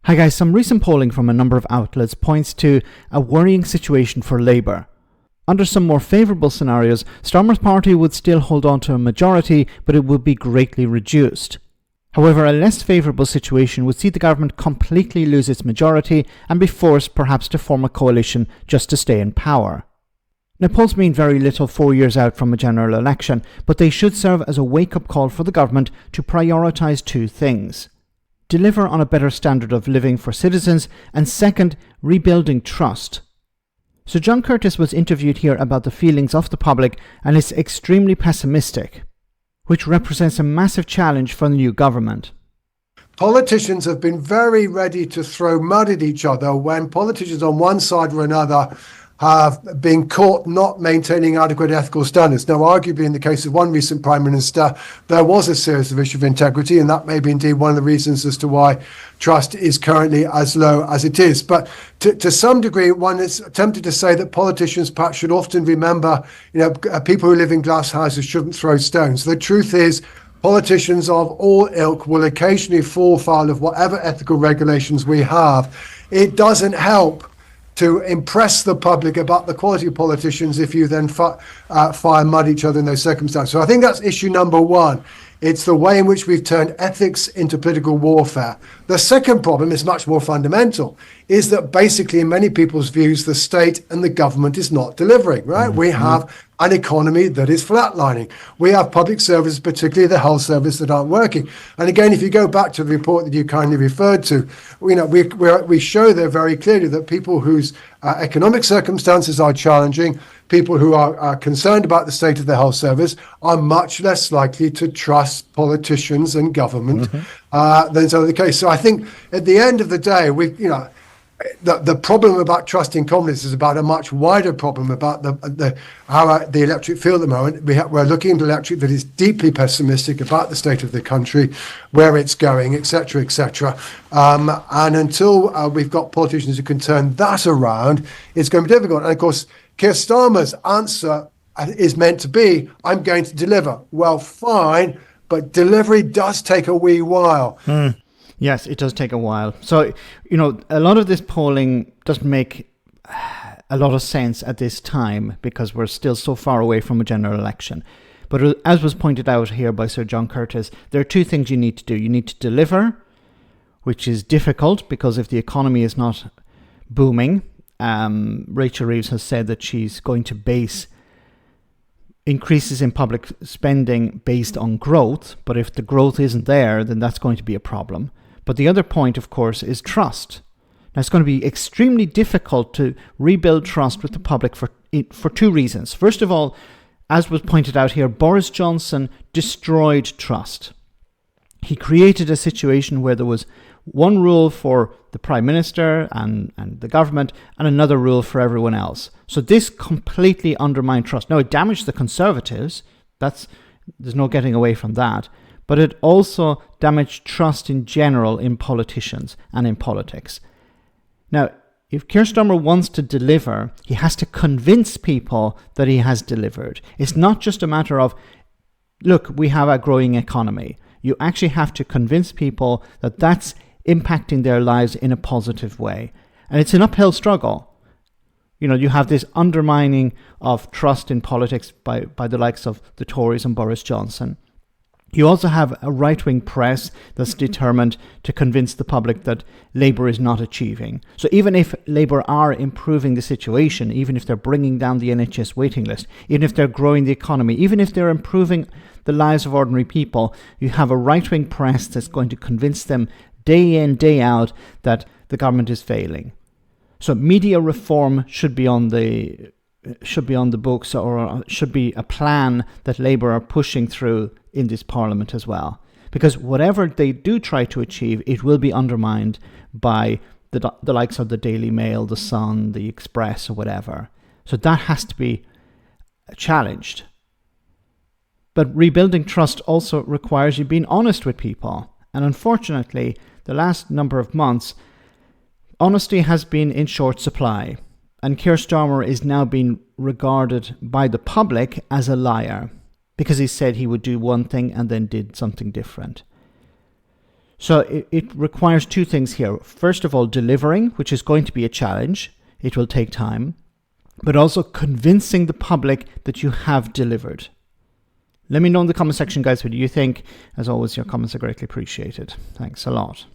Hi guys, some recent polling from a number of outlets points to a worrying situation for Labour. Under some more favourable scenarios, Starmer's party would still hold on to a majority, but it would be greatly reduced. However, a less favourable situation would see the government completely lose its majority and be forced perhaps to form a coalition just to stay in power. Now, polls mean very little 4 years out from a general election, but they should serve as a wake-up call for the government to prioritise two things: deliver on a better standard of living for citizens, and second, rebuilding trust. So John Curtice was interviewed here about the feelings of the public, and is extremely pessimistic, which represents a massive challenge for the new government. Politicians have been very ready to throw mud at each other when politicians on one side or another have been caught not maintaining adequate ethical standards. Now, arguably in the case of one recent Prime Minister, there was a series of issues of integrity, and that may be indeed one of the reasons as to why trust is currently as low as it is. But to some degree, one is tempted to say that politicians perhaps should often remember, people who live in glass houses shouldn't throw stones. The truth is, politicians of all ilk will occasionally fall foul of whatever ethical regulations we have. It doesn't help to impress the public about the quality of politicians if you then fire mud each other in those circumstances. So I think that's issue number one. It's the way in which we've turned ethics into political warfare. The second problem is much more fundamental, is that basically in many people's views, the state and the government is not delivering, right? We have an economy that is flatlining. We have public services, particularly the health service, that aren't working. And again, if you go back to the report that you kindly referred to, we show there very clearly that people whose economic circumstances are challenging, people who are concerned about the state of the health service, are much less likely to trust politicians and government than so the case. So I think at the end of the day, the problem about trusting communists is about a much wider problem about how the electorate feel at the moment. We're looking at an electorate that is deeply pessimistic about the state of the country, where it's going, etc., etc. And until we've got politicians who can turn that around, it's going to be difficult. And of course, Keir Starmer's answer is meant to be, I'm going to deliver. Well, fine, but delivery does take a wee while. Yes, it does take a while. So, a lot of this polling doesn't make a lot of sense at this time because we're still so far away from a general election. But as was pointed out here by Sir John Curtice, there are two things you need to do. You need to deliver, which is difficult because if the economy is not booming, Rachel Reeves has said that she's going to base increases in public spending based on growth. But if the growth isn't there, then that's going to be a problem. But the other point, of course, is trust. Now, it's going to be extremely difficult to rebuild trust with the public for two reasons. First of all, as was pointed out here, Boris Johnson destroyed trust. He created a situation where there was one rule for the Prime Minister and the government and another rule for everyone else. So this completely undermined trust. Now, it damaged the Conservatives. There's no getting away from that. But it also damaged trust in general in politicians and in politics. Now, if Keir Starmer wants to deliver, he has to convince people that he has delivered. It's not just a matter of, look, we have a growing economy. You actually have to convince people that that's impacting their lives in a positive way. And it's an uphill struggle. You have this undermining of trust in politics by the likes of the Tories and Boris Johnson. You also have a right-wing press that's determined to convince the public that Labour is not achieving. So even if Labour are improving the situation, even if they're bringing down the NHS waiting list, even if they're growing the economy, even if they're improving the lives of ordinary people, you have a right-wing press that's going to convince them day in, day out that the government is failing. So media reform should be on the books, or should be a plan that Labour are pushing through in this Parliament as well. Because whatever they do try to achieve, it will be undermined by the likes of the Daily Mail, the Sun, the Express, or whatever. So that has to be challenged. But rebuilding trust also requires you being honest with people. And unfortunately, the last number of months, honesty has been in short supply. And Keir Starmer is now being regarded by the public as a liar because he said he would do one thing and then did something different. So it requires two things here. First of all, delivering, which is going to be a challenge. It will take time. But also convincing the public that you have delivered. Let me know in the comment section, guys, what you think. As always, your comments are greatly appreciated. Thanks a lot.